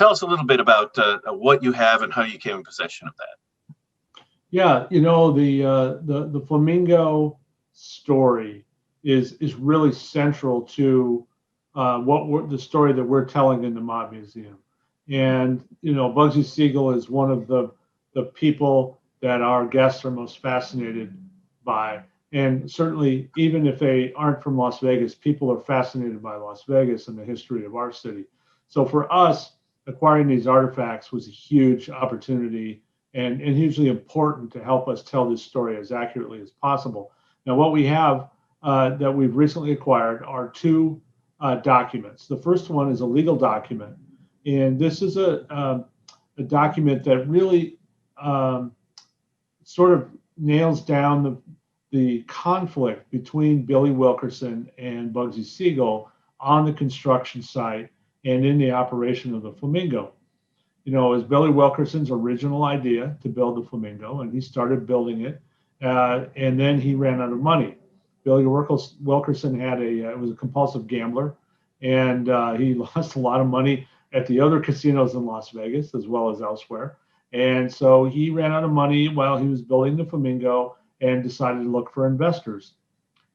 tell us a little bit about what you have and how you came in possession of that. Yeah, the Flamingo story is really central to the story that we're telling in the Mod Museum. And Bugsy Siegel is one of the people that our guests are most fascinated by. And certainly, even if they aren't from Las Vegas, people are fascinated by Las Vegas and the history of our city. So for us, acquiring these artifacts was a huge opportunity and hugely important to help us tell this story as accurately as possible. Now, what we have that we've recently acquired are two documents. The first one is a legal document, and this is a document that really sort of nails down the conflict between Billy Wilkerson and Bugsy Siegel on the construction site and in the operation of the Flamingo. It was Billy Wilkerson's original idea to build the Flamingo, and he started building it, and then he ran out of money. Billy Wilkerson was a compulsive gambler, and he lost a lot of money at the other casinos in Las Vegas as well as elsewhere. And so he ran out of money while he was building the Flamingo and decided to look for investors.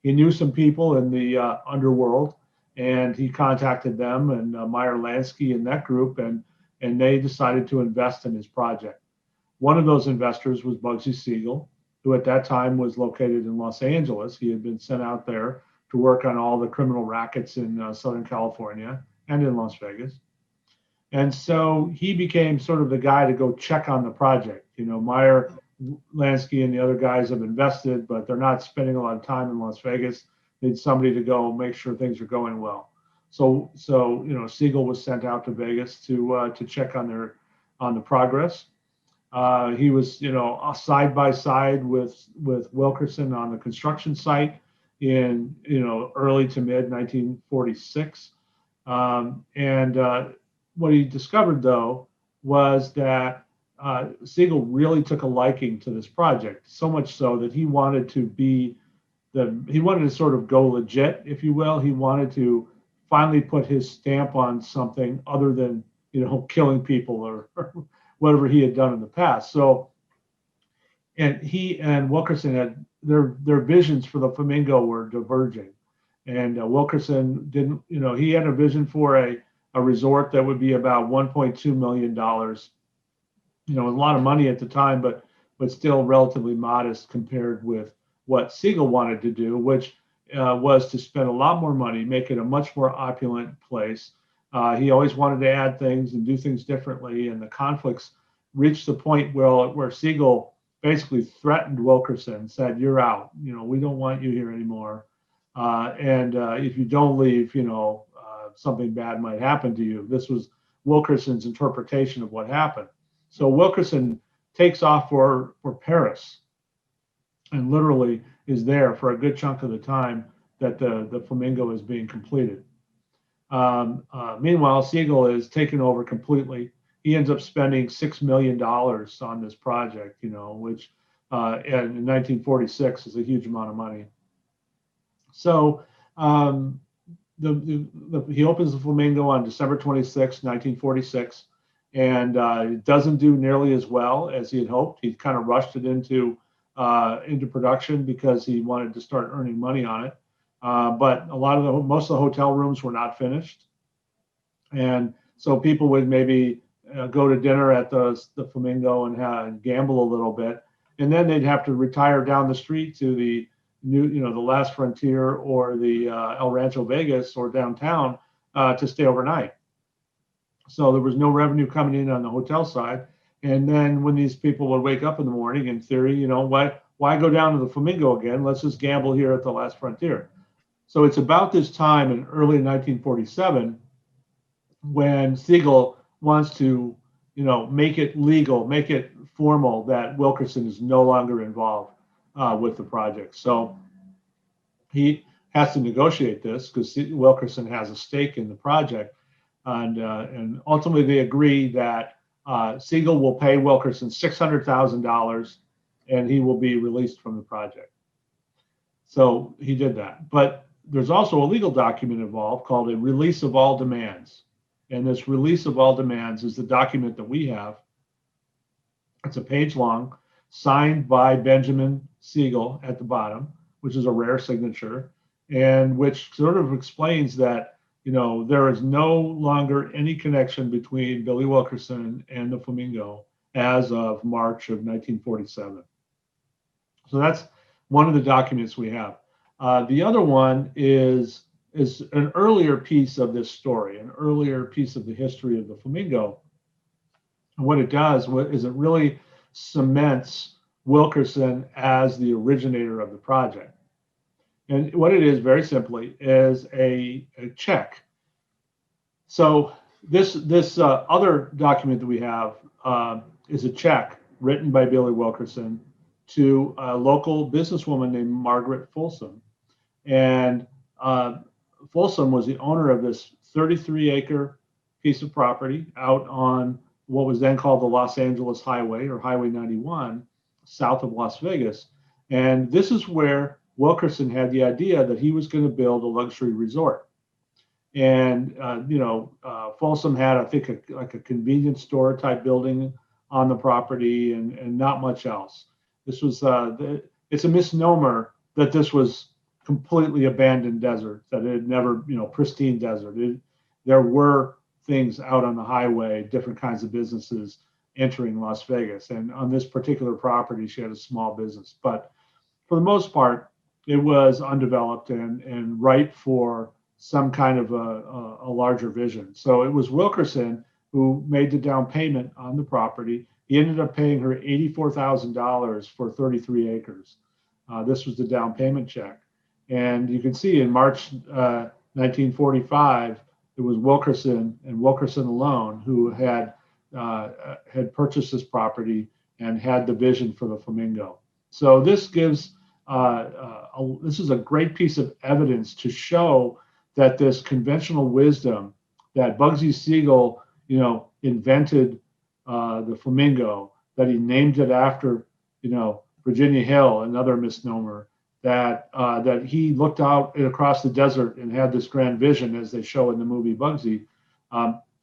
He knew some people in the underworld, and he contacted them and Meyer Lansky and that group, and they decided to invest in his project. One of those investors was Bugsy Siegel, who at that time was located in Los Angeles. He had been sent out there to work on all the criminal rackets in Southern California and in Las Vegas. And so he became sort of the guy to go check on the project. Meyer Lansky and the other guys have invested, but they're not spending a lot of time in Las Vegas. They need somebody to go make sure things are going well. So Siegel was sent out to Vegas to check on the progress. He was side by side with Wilkerson on the construction site in early to mid 1946. What he discovered though was that Siegel really took a liking to this project, so much so that he wanted to sort of go legit, if you will. He wanted to finally put his stamp on something other than killing people or whatever he had done in the past. So, and he and Wilkerson had their visions for the Flamingo were diverging, and Wilkerson didn't. He had a vision for a resort that would be about $1.2 million. A lot of money at the time, but still relatively modest compared with what Siegel wanted to do, which was to spend a lot more money, make it a much more opulent place. He always wanted to add things and do things differently, and the conflicts reached the point where Siegel basically threatened Wilkerson, said, "You're out. We don't want you here anymore. And if you don't leave, something bad might happen to you." This was Wilkerson's interpretation of what happened. So Wilkerson takes off for Paris, and literally is there for a good chunk of the time that the Flamingo is being completed. Meanwhile, Siegel is taken over completely. He ends up spending $6 million on this project, which in 1946 is a huge amount of money. So he opens the Flamingo on December 26, 1946, and it doesn't do nearly as well as he had hoped. He kind of rushed it into production because he wanted to start earning money on it. But most of the hotel rooms were not finished, and so people would maybe go to dinner at the Flamingo and gamble a little bit, and then they'd have to retire down the street to the the Last Frontier or the El Rancho Vegas or downtown to stay overnight. So there was no revenue coming in on the hotel side. And then when these people would wake up in the morning, in theory, why go down to the Flamingo again? Let's just gamble here at the Last Frontier. So it's about this time in early 1947 when Siegel wants to, make it legal, make it formal that Wilkerson is no longer involved with the project. So he has to negotiate this because Wilkerson has a stake in the project, and ultimately they agree that Siegel will pay Wilkerson $600,000 and he will be released from the project. So he did that. But there's also a legal document involved called a release of all demands. And this release of all demands is the document that we have. It's a page long, signed by Benjamin Siegel at the bottom, which is a rare signature, and which sort of explains that, there is no longer any connection between Billy Wilkerson and the Flamingo as of March of 1947. So that's one of the documents we have. The other one is an earlier piece of this story, an earlier piece of the history of the Flamingo. And what it does is it really cements Wilkerson as the originator of the project. And what it is, very simply, is a check. So this other document that we have is a check written by Billy Wilkerson to a local businesswoman named Margaret Folsom. And Folsom was the owner of this 33-acre piece of property out on what was then called the Los Angeles Highway, or Highway 91, south of Las Vegas. And this is where Wilkerson had the idea that he was going to build a luxury resort. And, Folsom had, I think, a convenience store type building on the property and not much else. This was, it's a misnomer that this was completely abandoned desert, that it had never, pristine desert. There were things out on the highway, different kinds of businesses entering Las Vegas. And on this particular property, she had a small business. But for the most part, it was undeveloped and ripe for some kind of a larger vision. So it was Wilkerson who made the down payment on the property. He ended up paying her $84,000 for 33 acres. This was the down payment check. And you can see in March 1945, it was Wilkerson and Wilkerson alone who had purchased this property and had the vision for the Flamingo. So this gives this is a great piece of evidence to show that this conventional wisdom that Bugsy Siegel, invented the Flamingo, that he named it after, Virginia Hill, another misnomer, that he looked out across the desert and had this grand vision, as they show in the movie Bugsy,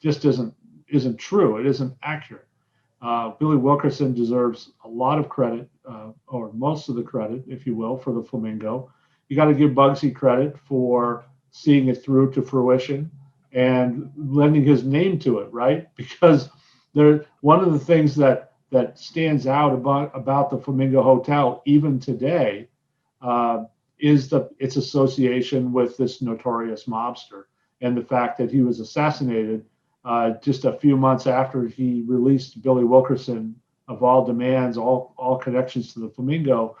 just isn't true. It isn't accurate. Billy Wilkerson deserves a lot of credit, or most of the credit, if you will, for the Flamingo. You got to give Bugsy credit for seeing it through to fruition and lending his name to it, right? Because one of the things that stands out about the Flamingo Hotel, even today, is its association with this notorious mobster, and the fact that he was assassinated just a few months after he released Billy Wilkerson of all demands, all connections to the Flamingo,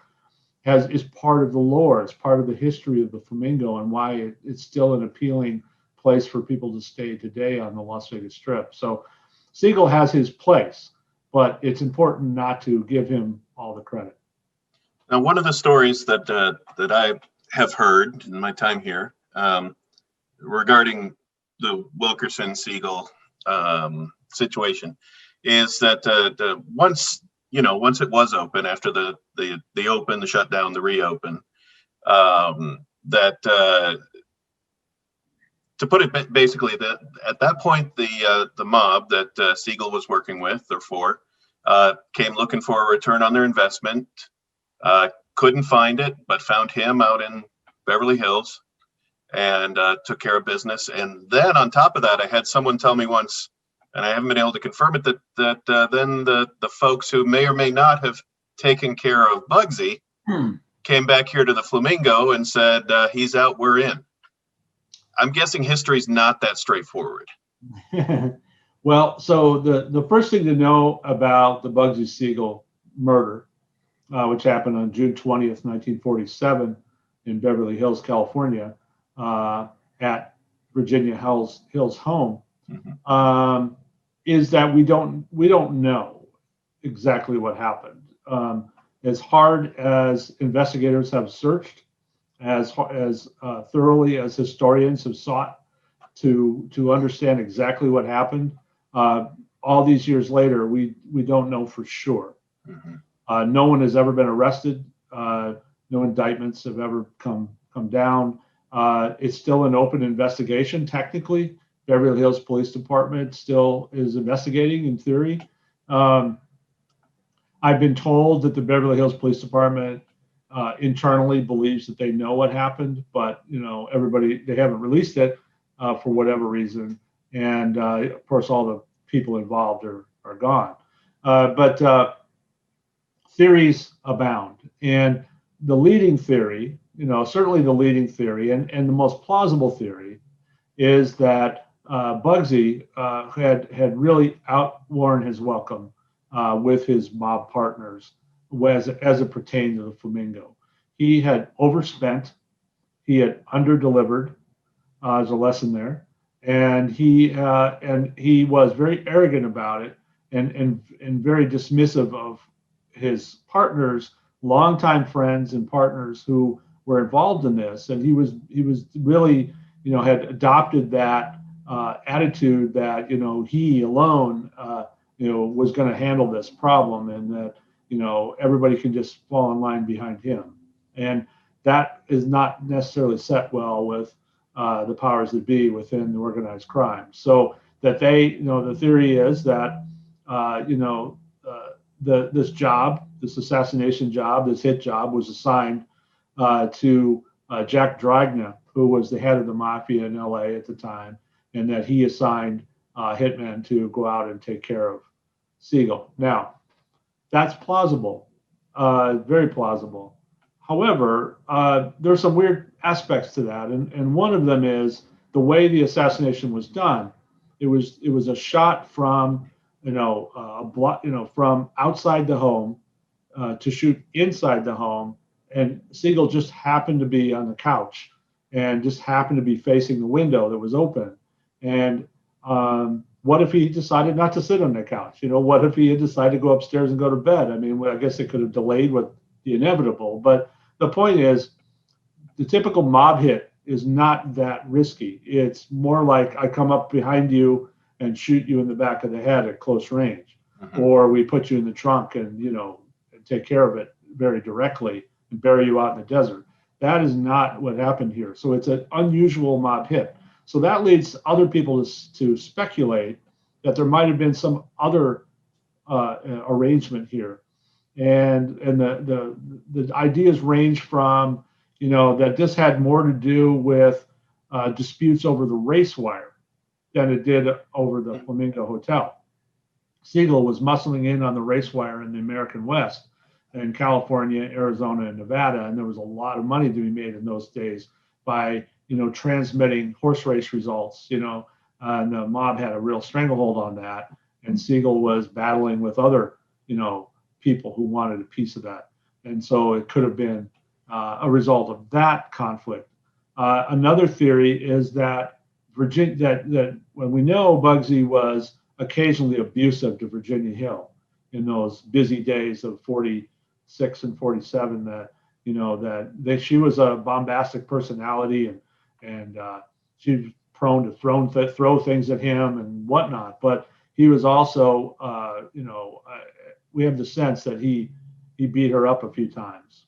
is part of the lore. It's part of the history of the Flamingo and why it's still an appealing place for people to stay today on the Las Vegas Strip. So Siegel has his place, but it's important not to give him all the credit. Now, one of the stories that I have heard in my time here regarding the Wilkerson Siegel situation is that once it was open, after the open, the shutdown, the reopen, to put it basically, that at that point the mob that Siegel was working with or for came looking for a return on their investment, couldn't find it, but found him out in Beverly Hills and took care of business. And then on top of that, I had someone tell me once, and I haven't been able to confirm it, that then the folks who may or may not have taken care of Bugsy came back here to the Flamingo and said, he's out, we're in. I'm guessing history's not that straightforward. Well, so the first thing to know about the Bugsy Siegel murder, which happened on June 20th, 1947 in Beverly Hills, California, at Virginia Hill's home, is that we don't know exactly what happened. As hard as investigators have searched, as thoroughly as historians have sought to understand exactly what happened, all these years later, we don't know for sure. No one has ever been arrested. No indictments have ever come down. It's still an open investigation, technically, Beverly Hills Police Department still is investigating in theory. Um, I've been told that the Beverly Hills Police Department internally believes that they know what happened, but they haven't released it for whatever reason, and of course all the people involved are gone. But theories abound, and the leading theory, certainly the leading theory, and the most plausible theory, is that Bugsy had really outworn his welcome with his mob partners as it pertained to the Flamingo. He had overspent, he had underdelivered, as a lesson there, and he was very arrogant about it, and very dismissive of his partners, longtime friends and partners who were involved in this, and he was really had adopted that attitude that he alone was going to handle this problem, and that everybody can just fall in line behind him, and that is not necessarily set well with the powers that be within the organized crime. So that the theory is that this assassination job, this hit job, was assigned to Jack Dragna, who was the head of the mafia in LA at the time, and that he assigned hitmen to go out and take care of Siegel. Now, that's plausible, very plausible. However, there's some weird aspects to that, and one of them is the way the assassination was done. It was a shot from from outside the home to shoot inside the home, and Siegel just happened to be on the couch and just happened to be facing the window that was open. And what if he decided not to sit on the couch? What if he had decided to go upstairs and go to bed? I mean, I guess it could have delayed with the inevitable. But the point is, the typical mob hit is not that risky. It's more like I come up behind you and shoot you in the back of the head at close range, or we put you in the trunk and take care of it very directly and bury you out in the desert. That is not what happened here. So it's an unusual mob hit. So that leads other people to speculate that there might have been some other arrangement here, and the ideas range from that this had more to do with disputes over the race wire than it did over the Flamingo Hotel. Siegel was muscling in on the race wire in the American West, in California, Arizona, and Nevada, and there was a lot of money to be made in those days by transmitting horse race results. And the mob had a real stranglehold on that, and Siegel was battling with other people who wanted a piece of that, and so it could have been a result of that conflict. Another theory is that that when we know Bugsy was occasionally abusive to Virginia Hill in those busy days of 46 and 47, that she was a bombastic personality, and she was prone to throw things at him and whatnot. But he was also, we have the sense that he beat her up a few times.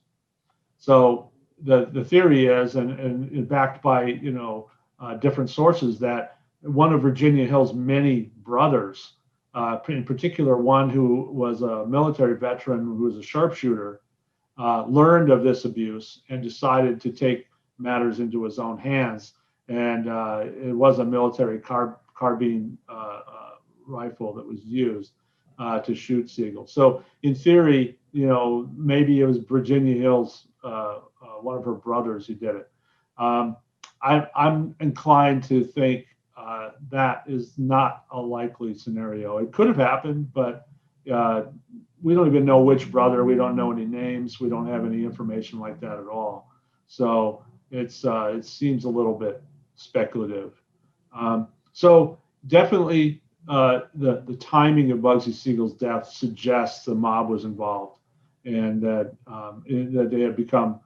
So the theory is, and backed by different sources, that one of Virginia Hill's many brothers, in particular one who was a military veteran who was a sharpshooter, learned of this abuse and decided to take matters into his own hands. And it was a military carbine rifle that was used to shoot Siegel. So in theory, maybe it was Virginia Hill's one of her brothers who did it. I'm inclined to think that is not a likely scenario. It could have happened, but we don't even know which brother. We don't know any names. We don't have any information like that at all. So it seems a little bit speculative. So definitely the timing of Bugsy Siegel's death suggests the mob was involved, and that they had become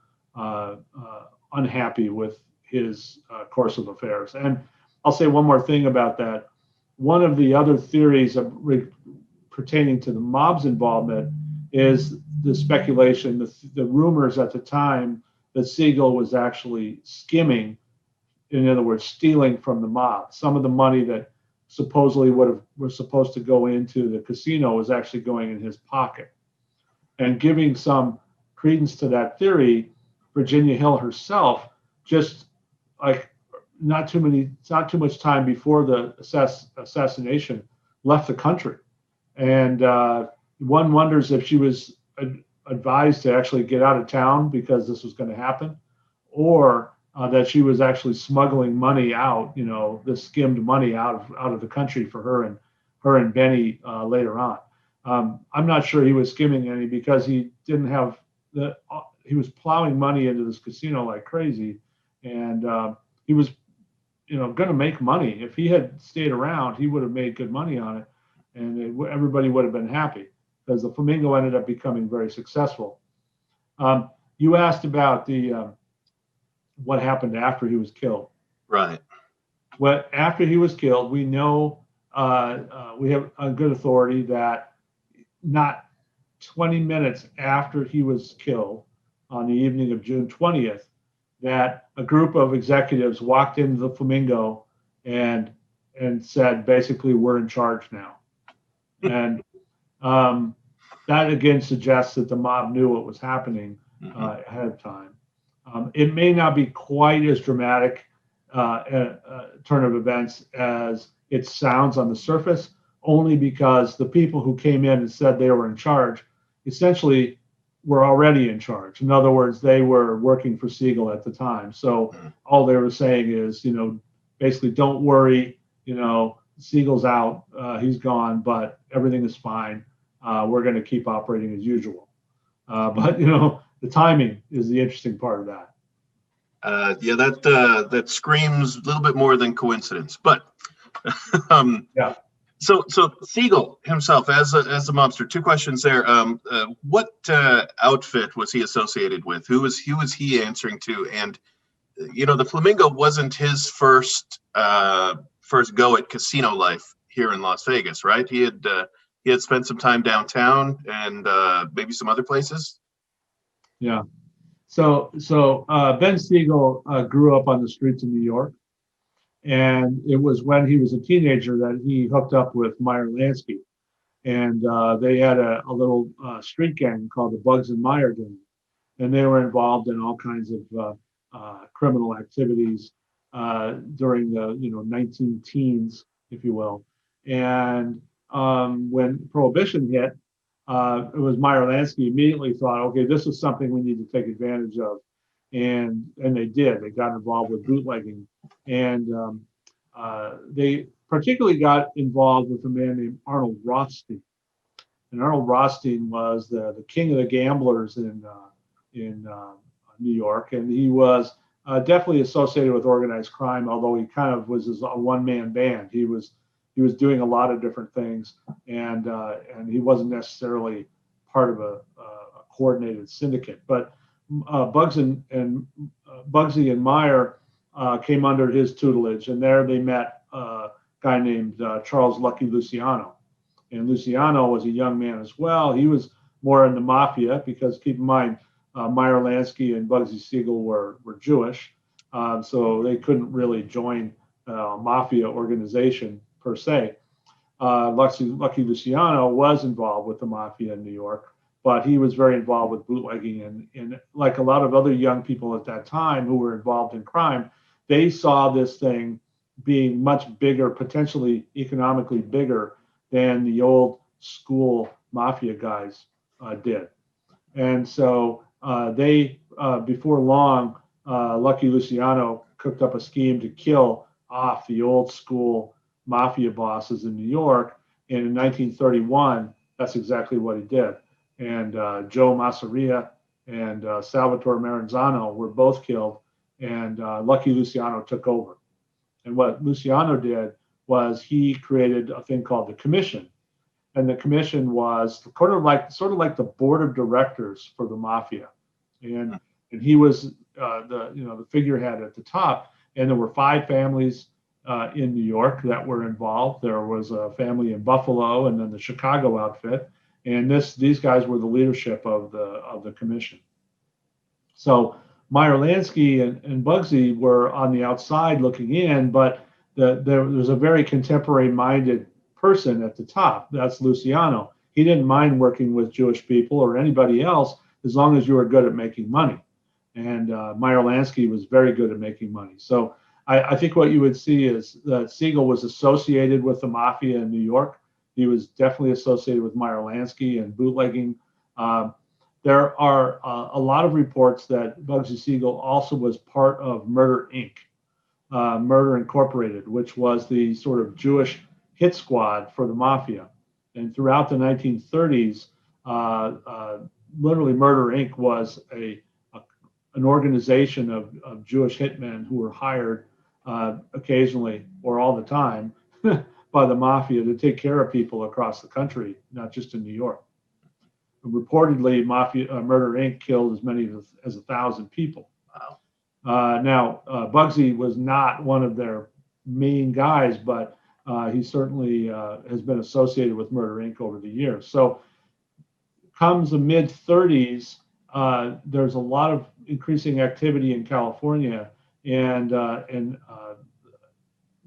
unhappy with his course of affairs. And I'll say one more thing about that. One of the other theories pertaining to the mob's involvement is the speculation, the rumors at the time that Siegel was actually skimming in other words, stealing from the mob. Some of the money that supposedly was supposed to go into the casino was actually going in his pocket. And giving some credence to that theory, Virginia Hill herself, just like not too much time before the assassination, left the country. And one wonders if she was advised to actually get out of town because this was going to happen, or that she was actually smuggling money out, this skimmed money out of the country for her and Benny later on. I'm not sure he was skimming any because he didn't have he was plowing money into this casino like crazy, and he was, going to make money. If he had stayed around, he would have made good money on it, and everybody would have been happy because the Flamingo ended up becoming very successful. You asked about what happened after he was killed. Right. Well, after he was killed, we know we have a good authority that not 20 minutes after he was killed, on the evening of June 20th, that a group of executives walked into the Flamingo and said, basically, we're in charge now. And that again suggests that the mob knew what was happening ahead of time. It may not be quite as dramatic a turn of events as it sounds on the surface, only because the people who came in and said they were in charge essentially were already in charge. In other words, they were working for Siegel at the time. So all they were saying is, basically, don't worry, Siegel's out, he's gone, but everything is fine. We're going to keep operating as usual. But, the timing is the interesting part of that. Yeah, that screams a little bit more than coincidence. But yeah. So Siegel himself, as a mobster, two questions there. What outfit was he associated with? Who was he answering to? And the Flamingo wasn't his first go at casino life here in Las Vegas, right? He had spent some time downtown and maybe some other places. Yeah. So Ben Siegel grew up on the streets of New York. And it was when he was a teenager that he hooked up with Meyer Lansky. And they had a little street gang called the Bugs and Meyer gang. And they were involved in all kinds of criminal activities during the 19 teens, if you will. And when Prohibition hit, it was Meyer Lansky immediately thought, okay, this is something we need to take advantage of. And they did. They got involved with bootlegging. And they particularly got involved with a man named Arnold Rothstein. And Arnold Rothstein was the king of the gamblers in New York. And he was definitely associated with organized crime, although he kind of was a one-man band. He was doing a lot of different things, and he wasn't necessarily part of a coordinated syndicate. But Bugsy and Meyer came under his tutelage, and there they met a guy named Charles Lucky Luciano. And Luciano was a young man as well. He was more in the mafia because, keep in mind, Meyer Lansky and Bugsy Siegel were Jewish, so they couldn't really join a mafia organization per se. Lucky Luciano was involved with the mafia in New York, but he was very involved with bootlegging. And like a lot of other young people at that time who were involved in crime, they saw this thing being much bigger, potentially economically bigger than the old school mafia guys did. And so they, before long, Lucky Luciano cooked up a scheme to kill off the old school mafia bosses in New York. And in 1931, that's exactly what he did. And Joe Masseria and Salvatore Maranzano were both killed, and Lucky Luciano took over. And what Luciano did was he created a thing called the Commission. And the Commission was sort of like the board of directors for the mafia. And he was the figurehead at the top. And there were 5 families in New York that were involved. There was a family in Buffalo, and then the Chicago outfit. And these guys were the leadership of the Commission. So Meyer Lansky and Bugsy were on the outside looking in, but there was a very contemporary-minded person at the top. That's Luciano. He didn't mind working with Jewish people or anybody else as long as you were good at making money. And Meyer Lansky was very good at making money. So I think what you would see is that Siegel was associated with the mafia in New York. He was definitely associated with Meyer Lansky and bootlegging. There are a lot of reports that Bugsy Siegel also was part of Murder Inc., Murder Incorporated, which was the sort of Jewish hit squad for the mafia. And throughout the 1930s, literally Murder Inc. was an organization of Jewish hitmen who were hired occasionally or all the time by the mafia to take care of people across the country, not just in New York. Reportedly, Murder Inc. killed as many as 1,000 people. Wow. Now, Bugsy was not one of their main guys, but he certainly has been associated with Murder Inc. over the years. So comes the mid-30s, there's a lot of increasing activity in California, and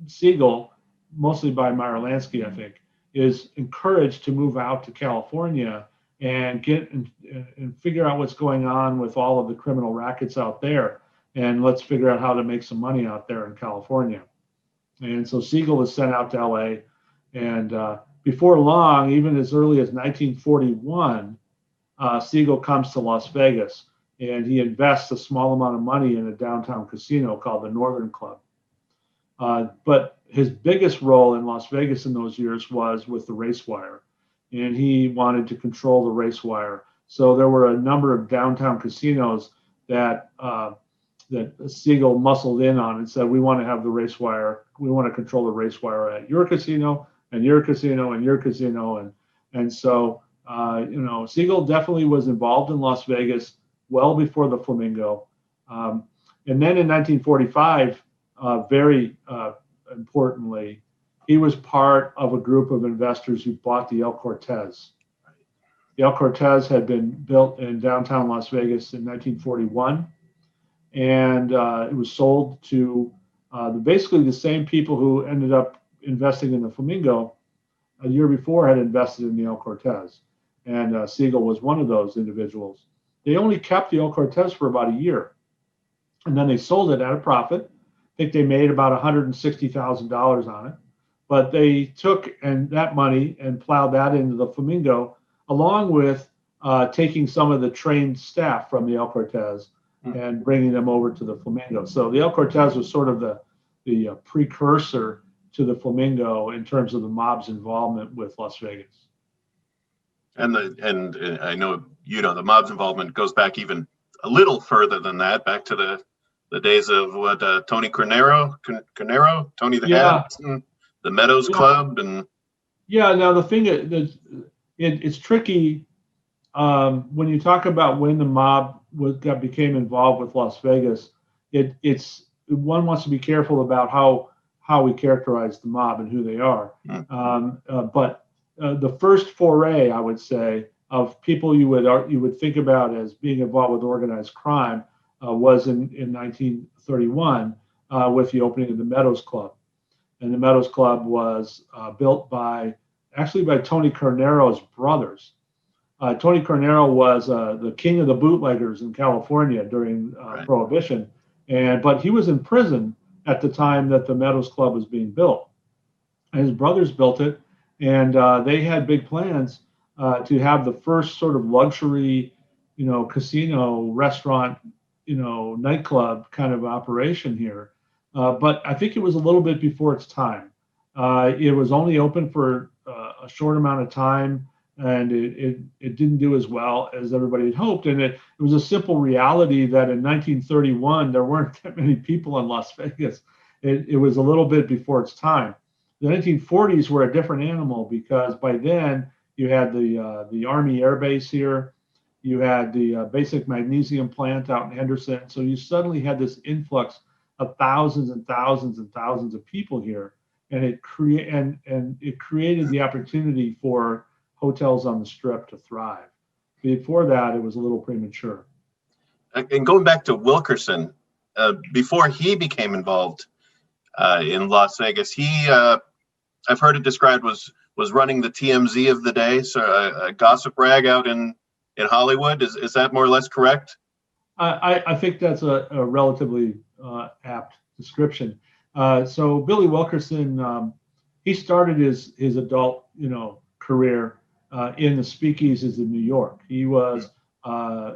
Siegel, mostly by Meyer Lansky, I think, is encouraged to move out to California and get and figure out what's going on with all of the criminal rackets out there, and let's figure out how to make some money out there in California. And so Siegel is sent out to LA, and before long, even as early as 1941, Siegel comes to Las Vegas, and he invests a small amount of money in a downtown casino called the Northern Club. But his biggest role in Las Vegas in those years was with the race wire, and he wanted to control the race wire. So there were a number of downtown casinos that Siegel muscled in on and said, we want to have the race wire, we want to control the race wire at your casino and your casino and your casino. And so, Siegel definitely was involved in Las Vegas well before the Flamingo. And then in 1945, very importantly, he was part of a group of investors who bought the El Cortez. The El Cortez had been built in downtown Las Vegas in 1941, and it was sold to basically the same people who ended up investing in the Flamingo a year before had invested in the El Cortez, and Siegel was one of those individuals. They only kept the El Cortez for about a year, and then they sold it at a profit. I think they made about $160,000 on it, but they took that money and plowed that into the Flamingo, along with taking some of the trained staff from the El Cortez and bringing them over to the Flamingo. So the El Cortez was sort of the precursor to the Flamingo in terms of the mob's involvement with Las Vegas. And I know the mob's involvement goes back even a little further than that, back to the days of Tony Carnero, Tony the Hat, the Meadows Club, and now the thing is, it's tricky when you talk about when the mob became involved with Las Vegas. It's one wants to be careful about how we characterize the mob and who they are. But the first foray, I would say, of people you would think about as being involved with organized crime was in 1931 with the opening of the Meadows Club. And the Meadows Club was built by Tony Carnero's brothers. Tony Carnero was the king of the bootleggers in California during Prohibition, but he was in prison at the time that the Meadows Club was being built. And his brothers built it, and they had big plans to have the first sort of luxury, casino, restaurant, nightclub kind of operation here. But I think it was a little bit before its time. It was only open for a short amount of time, and it didn't do as well as everybody had hoped. And it was a simple reality that in 1931, there weren't that many people in Las Vegas. It was a little bit before its time. The 1940s were a different animal because by then you had the Army Air Base here. You had the basic magnesium plant out in Henderson. So you suddenly had this influx of thousands and thousands and thousands of people here. And it created the opportunity for hotels on the Strip to thrive. Before that, it was a little premature. And going back to Wilkerson, before he became involved in Las Vegas, I've heard it described was running the TMZ of the day, so a gossip rag out in Hollywood. Is that more or less correct? I think that's a relatively apt description. So Billy Wilkerson, he started his adult, career in the speakeasies in New York. He was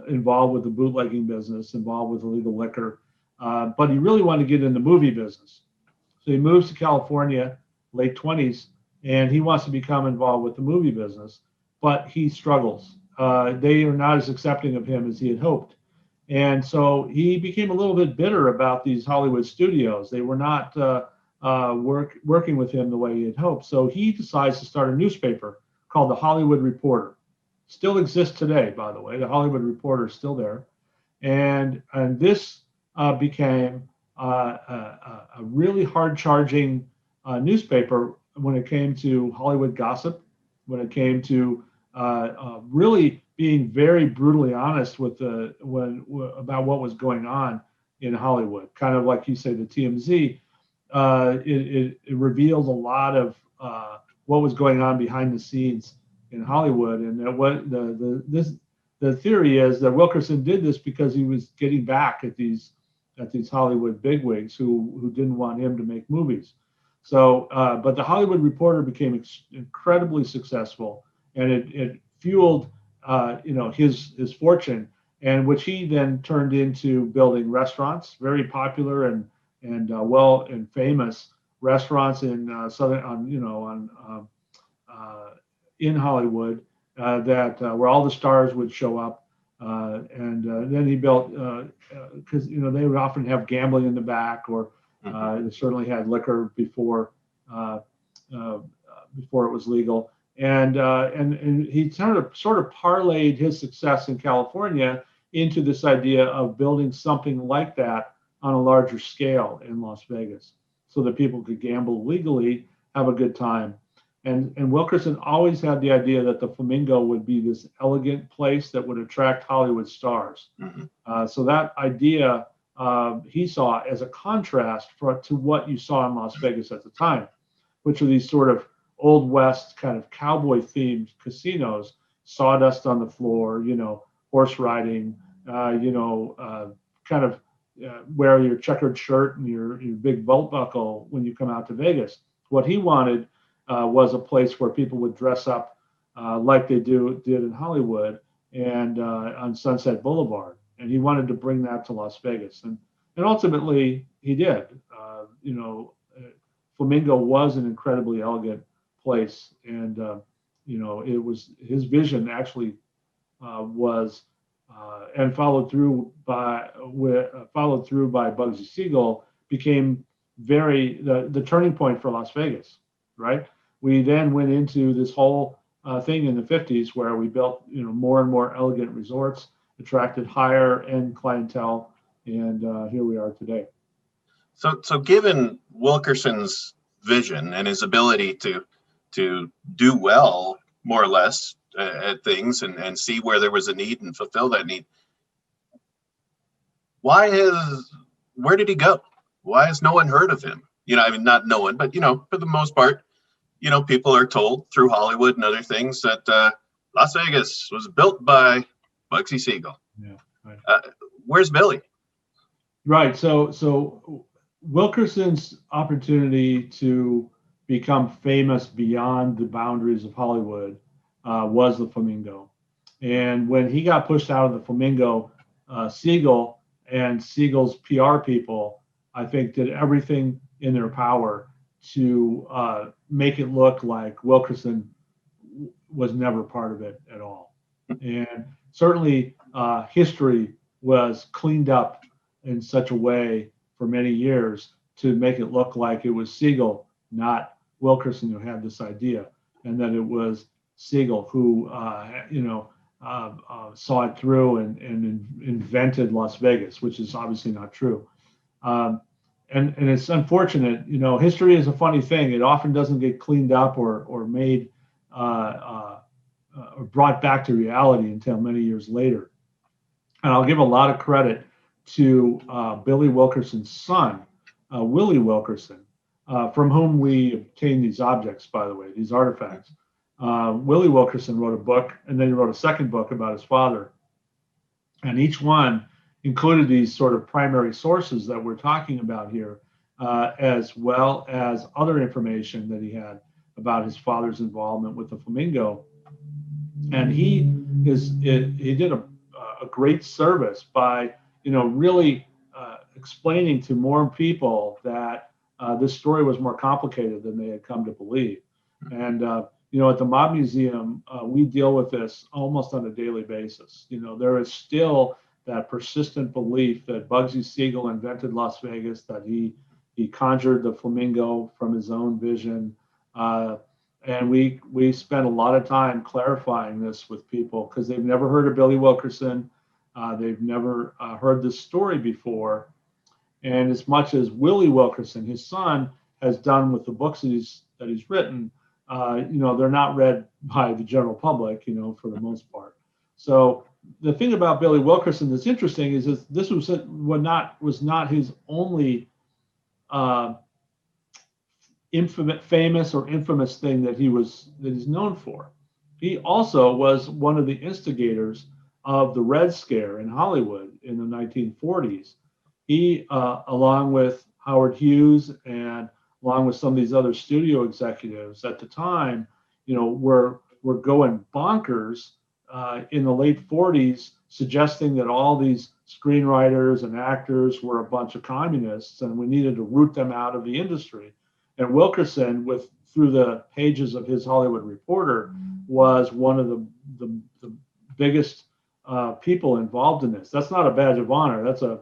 involved with the bootlegging business, involved with illegal liquor, but he really wanted to get in the movie business. So he moves to California, late 20s, and he wants to become involved with the movie business, but he struggles. They are not as accepting of him as he had hoped. And so he became a little bit bitter about these Hollywood studios. They were not working with him the way he had hoped. So he decides to start a newspaper called the Hollywood Reporter. Still exists today, by the way. The Hollywood Reporter is still there. And this became a really hard-charging newspaper when it came to Hollywood gossip, when it came to really being very brutally honest with about what was going on in Hollywood. Kind of like you say, the TMZ. It revealed a lot of what was going on behind the scenes in Hollywood, and that what the theory is that Wilkerson did this because he was getting back at these Hollywood bigwigs who didn't want him to make movies. So, but the Hollywood Reporter became incredibly successful, and it fueled his fortune, and which he then turned into building restaurants, very popular and famous restaurants in in Hollywood that where all the stars would show up, and then he built because they would often have gambling in the back, or they certainly had liquor before it was legal. And he sort of parlayed his success in California into this idea of building something like that on a larger scale in Las Vegas, so that people could gamble legally, have a good time. And Wilkerson always had the idea that the Flamingo would be this elegant place that would attract Hollywood stars. So that idea he saw as a contrast to what you saw in Las Vegas at the time, which are these sort of Old West kind of cowboy themed casinos, sawdust on the floor, horse riding, kind of wear your checkered shirt and your big belt buckle when you come out to Vegas. What he wanted was a place where people would dress up like they did in Hollywood and on Sunset Boulevard. And he wanted to bring that to Las Vegas. And ultimately he did. Flamingo was an incredibly elegant place, and it was his vision actually was and followed through by Bugsy Siegel, became the turning point for Las Vegas, right? We then went into this whole thing in the 50s where we built more and more elegant resorts, attracted higher end clientele, and here we are today. So given Wilkerson's vision and his ability to do well, more or less, at things and see where there was a need and fulfill that need, where did he go? Why has no one heard of him? Not no one, but for the most part, people are told through Hollywood and other things that Las Vegas was built by Bugsy Siegel. Yeah, right. Where's Billy? Right. So Wilkerson's opportunity to become famous beyond the boundaries of Hollywood was the Flamingo. And when he got pushed out of the Flamingo, Siegel and Siegel's PR people, I think, did everything in their power to make it look like Wilkerson was never part of it at all. And certainly history was cleaned up in such a way for many years to make it look like it was Siegel, not Wilkerson, who had this idea, and that it was Siegel who saw it through and invented Las Vegas, which is obviously not true. And it's unfortunate. History is a funny thing. It often doesn't get cleaned up or made or brought back to reality until many years later. And I'll give a lot of credit to Billy Wilkerson's son, Willie Wilkerson, from whom we obtained these objects, by the way, these artifacts. Willie Wilkerson wrote a book, and then he wrote a second book about his father. And each one included these sort of primary sources that we're talking about here, as well as other information that he had about his father's involvement with the Flamingo. And he did a great service by, really explaining to more people that this story was more complicated than they had come to believe. And at the Mob Museum, we deal with this almost on a daily basis. There is still that persistent belief that Bugsy Siegel invented Las Vegas, that he conjured the Flamingo from his own vision. And we spent a lot of time clarifying this with people because they've never heard of Billy Wilkerson. They've never heard this story before. And as much as Willie Wilkerson, his son, has done with the books that he's written, they're not read by the general public, for the most part. So the thing about Billy Wilkerson that's interesting is that this was not his only infamous thing that he's known for. He also was one of the instigators of the Red Scare in Hollywood in the 1940s. He, along with Howard Hughes and along with some of these other studio executives at the time, were going bonkers in the late 40s, suggesting that all these screenwriters and actors were a bunch of communists and we needed to root them out of the industry. And Wilkerson, through the pages of his Hollywood Reporter, was one of the biggest people involved in this. That's not a badge of honor. That's a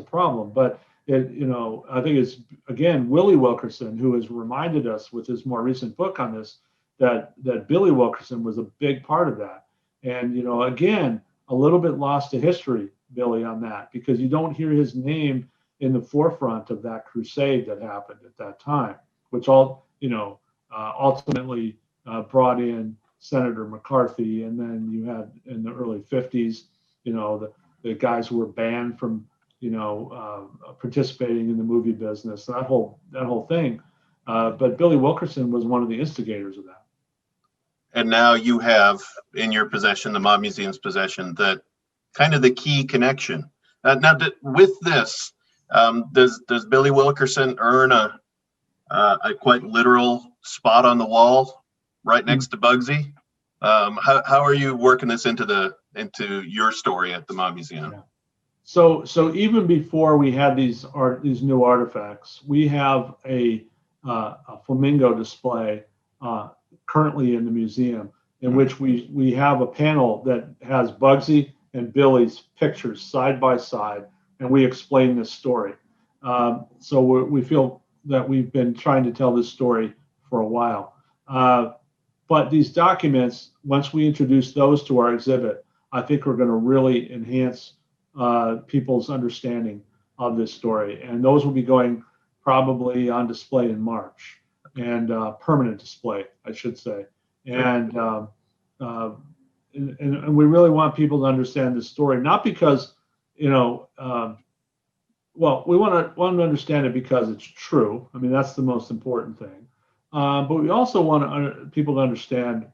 problem. But I think it's again Willie Wilkerson who has reminded us with his more recent book on this that Billy Wilkerson was a big part of that. And again, a little bit lost to history, Billy, on that, because you don't hear his name in the forefront of that crusade that happened at that time, which ultimately brought in Senator McCarthy, and then you had in the early 50s, the guys who were banned from participating in the movie business, that whole thing. But Billy Wilkerson was one of the instigators of that. And now you have in your possession, the Mob Museum's possession, that kind of the key connection. Now, with this, does Billy Wilkerson earn a quite literal spot on the wall right next to Bugsy? How are you working this into your story at the Mob Museum? Yeah. So even before we had these new artifacts, we have a Flamingo display currently in the museum, in which we have a panel that has Bugsy and Billy's pictures side by side, and we explain this story. So we feel that we've been trying to tell this story for a while. But these documents, once we introduce those to our exhibit, I think we're going to really enhance people's understanding of this story. And those will be going probably on display in March, and permanent display, I should say. And we really want people to understand this story, not because, we want to understand it because it's true. I mean, that's the most important thing. But we also want people to understand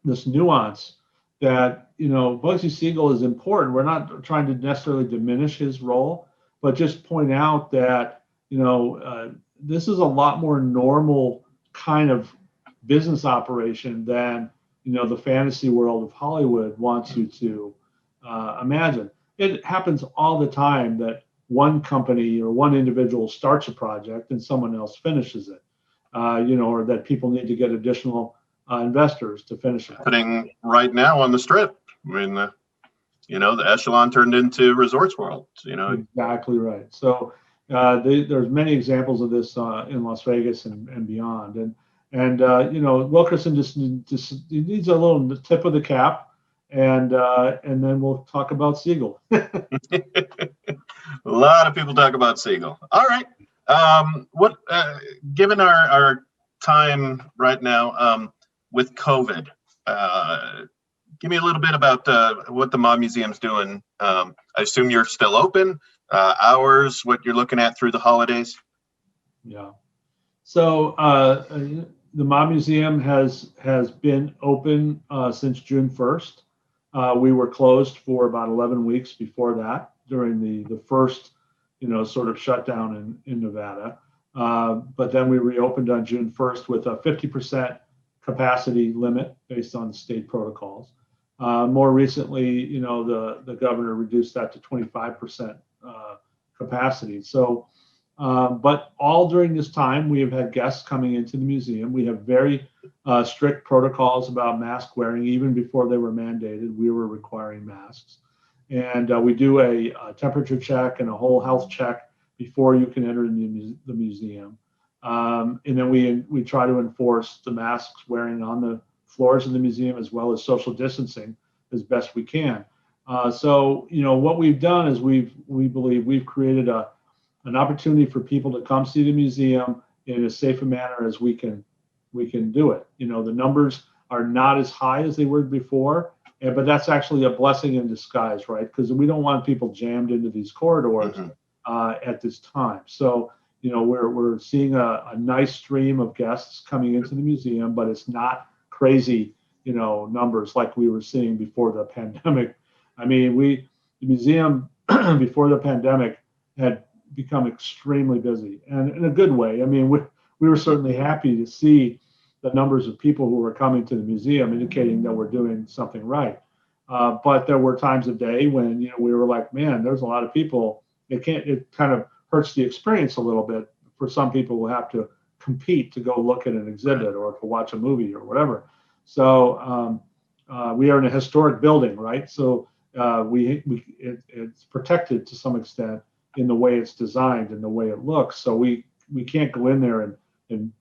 this nuance that, Bugsy Siegel is important. We're not trying to necessarily diminish his role, but just point out that, this is a lot more normal kind of business operation than, the fantasy world of Hollywood wants you to imagine. It happens all the time that one company or one individual starts a project and someone else finishes it, or that people need to get additional investors to finish it. Happening right now on the Strip. I mean, the Echelon turned into Resorts World. Exactly right. So there's many examples of this in Las Vegas and beyond. And Wilkerson just needs a little tip of the cap, and then we'll talk about Siegel. A lot of people talk about Siegel. All right. Given our time right now with COVID, Give me a little bit about what the Mob Museum's doing. I assume you're still open, hours, what you're looking at through the holidays. Yeah. So the Mob Museum has been open since June 1st. We were closed for about 11 weeks before that during the first, sort of shutdown in Nevada. But then we reopened on June 1st with a 50% capacity limit based on the state protocols. More recently, the governor reduced that to 25% capacity. So, but all during this time, we have had guests coming into the museum. We have very strict protocols about mask wearing. Even before they were mandated, we were requiring masks. And we do a temperature check and a whole health check before you can enter the museum. And then we try to enforce the masks wearing on the floors of the museum, as well as social distancing as best we can. So, what we've done is we believe we've created an opportunity for people to come see the museum in as safe a manner as we can do it. The numbers are not as high as they were before, but that's actually a blessing in disguise, right? Because we don't want people jammed into these corridors at this time. So, we're seeing a nice stream of guests coming into the museum, but it's not crazy, numbers like we were seeing before the pandemic. I mean, the museum before the pandemic had become extremely busy, and in a good way. I mean, we were certainly happy to see the numbers of people who were coming to the museum, indicating that we're doing something right. But there were times of day when we were like, man, there's a lot of people. It kind of hurts the experience a little bit for some people who have to compete to go look at an exhibit or to watch a movie or whatever. So we are in a historic building, right? So it's protected to some extent in the way it's designed and the way it looks. So we can't go in there and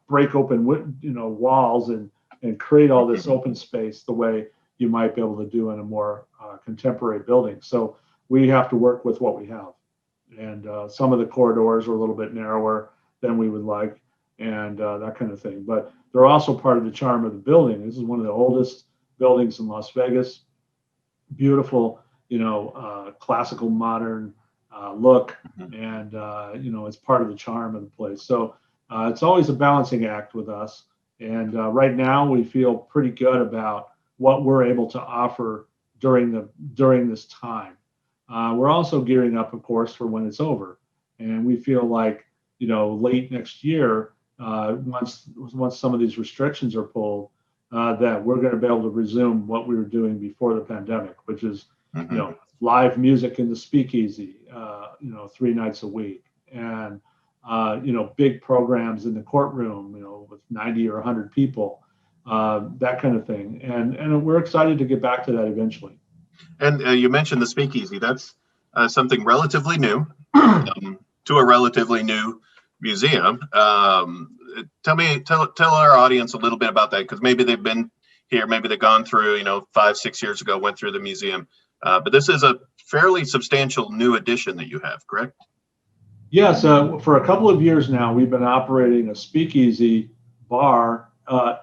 break open walls and create all this open space the way you might be able to do in a more contemporary building. So we have to work with what we have. And some of the corridors are a little bit narrower than we would like, and that kind of thing. But they're also part of the charm of the building. This is one of the oldest buildings in Las Vegas. Beautiful, classical modern look, and it's part of the charm of the place. So it's always a balancing act with us. And right now we feel pretty good about what we're able to offer during this time. We're also gearing up, of course, for when it's over, and we feel like late next year, once some of these restrictions are pulled, that we're going to be able to resume what we were doing before the pandemic, which is live music in the speakeasy, 3 nights a week, and big programs in the courtroom, with 90 or 100 people, that kind of thing, and we're excited to get back to that eventually. And you mentioned the speakeasy. That's something relatively new to a relatively new museum. Tell our audience a little bit about that, because maybe they've been here, maybe they've gone through, 5-6 years ago, went through the museum. But this is a fairly substantial new addition that you have, correct? Yes, for a couple of years now, we've been operating a speakeasy bar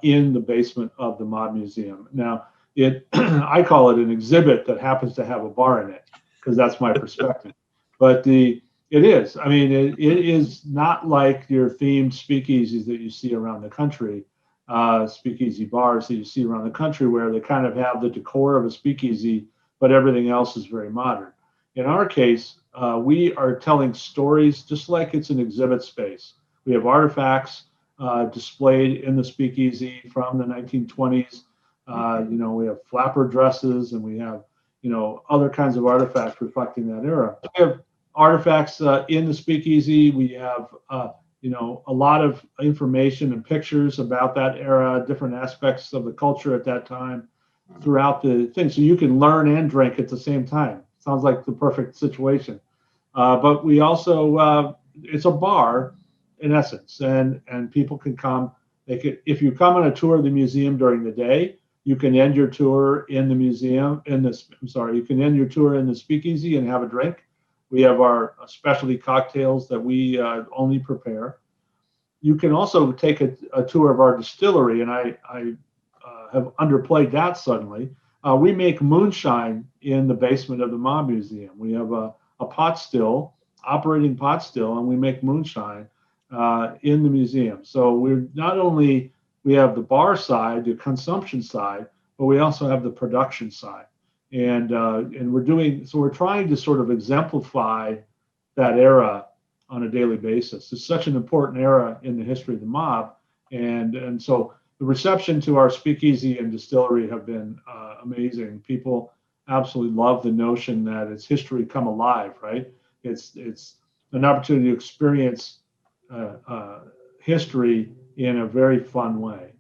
in the basement of the Mob Museum. Now, I call it an exhibit that happens to have a bar in it, because that's my perspective. But it is. I mean, it is not like your themed speakeasies that you see around the country, speakeasy bars that you see around the country, where they kind of have the decor of a speakeasy, but everything else is very modern. In our case, we are telling stories just like it's an exhibit space. We have artifacts displayed in the speakeasy from the 1920s. We have flapper dresses, and we have, other kinds of artifacts reflecting that era. We have artifacts in the speakeasy. We have, a lot of information and pictures about that era, different aspects of the culture at that time throughout the thing. So you can learn and drink at the same time. Sounds like the perfect situation. But we also, it's a bar in essence, and people can come. If you come on a tour of the museum during the day, you can end your tour in the museum. You can end your tour in the speakeasy and have a drink. We have our specialty cocktails that we only prepare. You can also take a tour of our distillery, and I have underplayed that suddenly. We make moonshine in the basement of the Mob Museum. We have a pot still, operating pot still, and we make moonshine in the museum. So we're not only we have the bar side, the consumption side, but we also have the production side. And we're trying to sort of exemplify that era on a daily basis. It's such an important era in the history of the mob, and so the reception to our speakeasy and distillery have been amazing. People absolutely love the notion that it's history come alive, right? It's an opportunity to experience history in a very fun way.